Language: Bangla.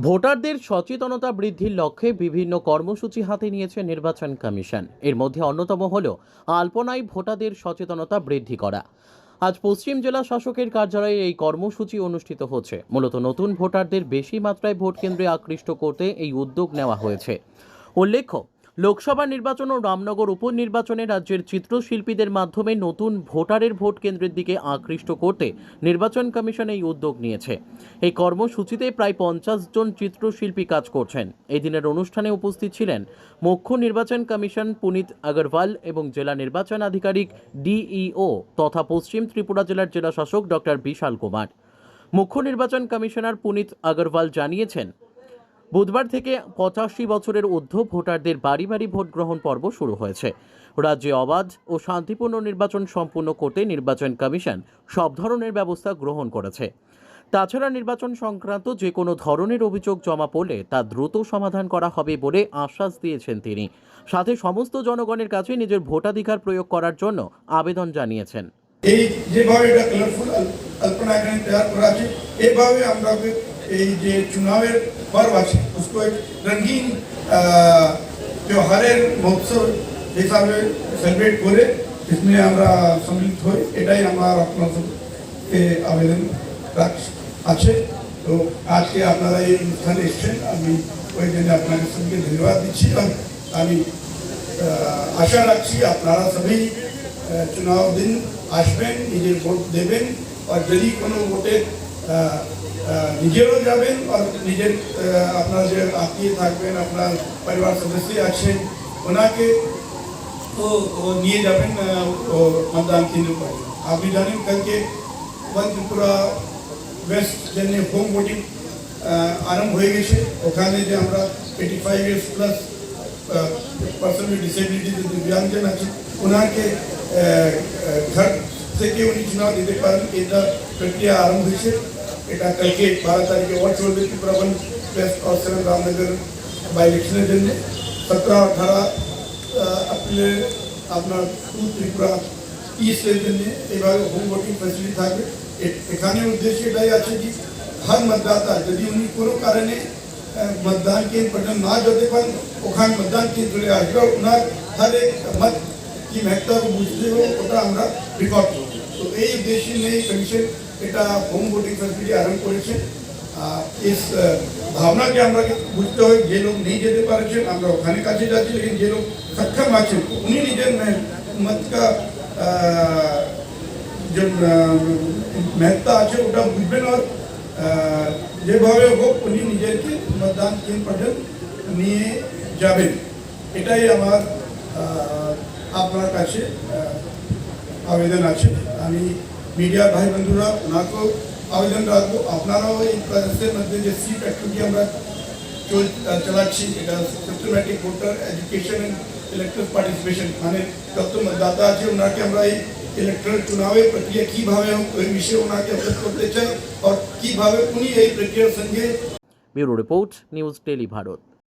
ভোটারদের সচেতনতা বৃদ্ধির লক্ষ্যে বিভিন্ন কর্মসূচি হাতে নিয়েছে নির্বাচন কমিশন। এর মধ্যে অন্যতম হল আলপনায় ভোটারদের সচেতনতা বৃদ্ধি করা। আজ পশ্চিম জেলা শাসকের কার্যালয়ে এই কর্মসূচি অনুষ্ঠিত হচ্ছে। মূলত নতুন ভোটারদের বেশি মাত্রায় ভোট কেন্দ্রে আকৃষ্ট করতে এই উদ্যোগ নেওয়া হয়েছে। উল্লেখ্য, লোকসভা নির্বাচন ও রামনগর উপনির্বাচনে রাজ্যের চিত্রশিল্পীদের মাধ্যমে নতুন ভোটারের ভোট কেন্দ্রের দিকে আকৃষ্ট করতে নির্বাচন কমিশন এই উদ্যোগ নিয়েছে। এই কর্মসূচিতে প্রায় 50 জন চিত্রশিল্পী কাজ করছেন। এই দিনের অনুষ্ঠানে উপস্থিত ছিলেন মুখ্য নির্বাচন কমিশন পুনিত আগরওয়াল এবং জেলা নির্বাচন আধিকারিক ডিইও তথা পশ্চিম ত্রিপুরা জেলার জেলা শাসক ডক্টর বিশাল কুমার। মুখ্য নির্বাচন কমিশনার পুনিত আগরওয়াল জানিয়েছেন, বুধবার থেকে 85 বছরের ঊর্ধ্ব ভোটারদের বাড়ি বাড়ি ভোট গ্রহণ পর্ব শুরু হয়েছে। রাজ্যে অবাধ ও শান্তিপূর্ণ নির্বাচন সম্পূর্ণ করতে নির্বাচন কমিশন সব ধরনের ব্যবস্থা গ্রহণ করেছে। তাছাড়া নির্বাচন সংক্রান্ত যে কোনো ধরনের অভিযোগ জমা পড়লে তা দ্রুত সমাধান করা হবে বলে আশ্বাস দিয়েছেন তিনি। সাথে সমস্ত জনগণের কাছে নিজের ভোটাধিকার প্রয়োগ করার জন্য আবেদন জানিয়েছেন। এই যেভাবে এটা কালারফুল আলপনা এখানে তৈরি করা আছে, এভাবে আমরা এই যে চুনাবের पर्व আছে उसको एक रंगीन त्योहारेर महोत्सव হিসাবে সেলিব্রেট করে इसमें আমরা সম্মিলিত হই। এটাই আমার আপনাদেরকে আবেদন আছে। তো আজকে আপনারা এই অনুষ্ঠানে এসেছেন, আমি ওই জন্য আপনাদের সঙ্গে ধন্যবাদ দিচ্ছি। আমি আশা রাখছি আপনারা সবাই চুনাव दिन আসবেন, নিজের ভোট দেবেন। আর যদি কোনো ভোটে নিজেরও যাবেন আর নিজের আপনার যে আত্মীয় থাকবেন, আপনার পরিবার সদস্য আছেন, ওনাকে তো নিয়ে যাবেন मतदान केंद्र पर। আপনি জানেন কালকে ত্রিপুরা ওয়েস্ট জন্য হোম ভোটিং আরম্ভ হয়ে গেছে। ওখানে যে আমরা 85 years plus person with disability যে দিব্যাঙ্গজন আছে, ওনাকে ঘর থেকে উনি চুনাव দিতে পারেন। এটা প্রক্রিয়া আরম্ভ হয়েছে। এটা কালকে 12 তারিখে ওয়ার্ড চলবে ত্রিপুরা 1 वेस्ट और 7 रामनगर বাই ইলেকশনের জন্য। 17-18 এপ্রিলে আপনার 2 ত্রিপুরা ইস্টের জন্য এইভাবে হোম ভোটিং ফ্যাসিলিটি থাকবে। এখানে উদ্দেশ্য এটাই আছে যে हर मतदाता যদি উনি কোনো কারণে मतदान केंद्र पर ना যেতে পারেন, ওখানে मतदान केंद्र চলে আসবে। ওনার हर एक मत की महत्ता को बुझते हो ওটা আমরা রেকর্ড করব। তো এই উদ্দেশ্যে নেই কমিশন এটা হোম ভোটিং ফ্যাসিলিটি আরম্ভ করেছে। इस भावना के আমরা বুঝতে হয় যে লোক নেই যেতে পারছেন আমরা ওখানে কাছে যাচ্ছি, लेकिन যে লোক সক্ষম আছেন উনি নিজের মত का जो महत्ता আছে ওটা বুঝবেন। আর যেভাবে হোক উনি নিজেকে मतदान কেন্দ্র পর্যন্ত নিয়ে যাবেন। এটাই আমার আপনার কাছে আবেদন আছে। আমি মিডিয়া ভাই বন্ধুরা ওনাকেও আবেদন রাখবো, আপনারাও এই প্রসেসের মধ্যে যে সিট অ্যাক্টিভিটি আমরা চালাচ্ছি, এটা systematic voter education and electoral participation, মানে যত मतदाता আছে ওনাকে আমরা এই ইলেকট্রাল চুনাবের প্রক্রিয়া কিভাবে ওই বিষয়ে ওনাকে অবগত করতে চাই আর কিভাবে উনি এই প্রক্রিয়ার সঙ্গে। Bureau report, news tele Bharat.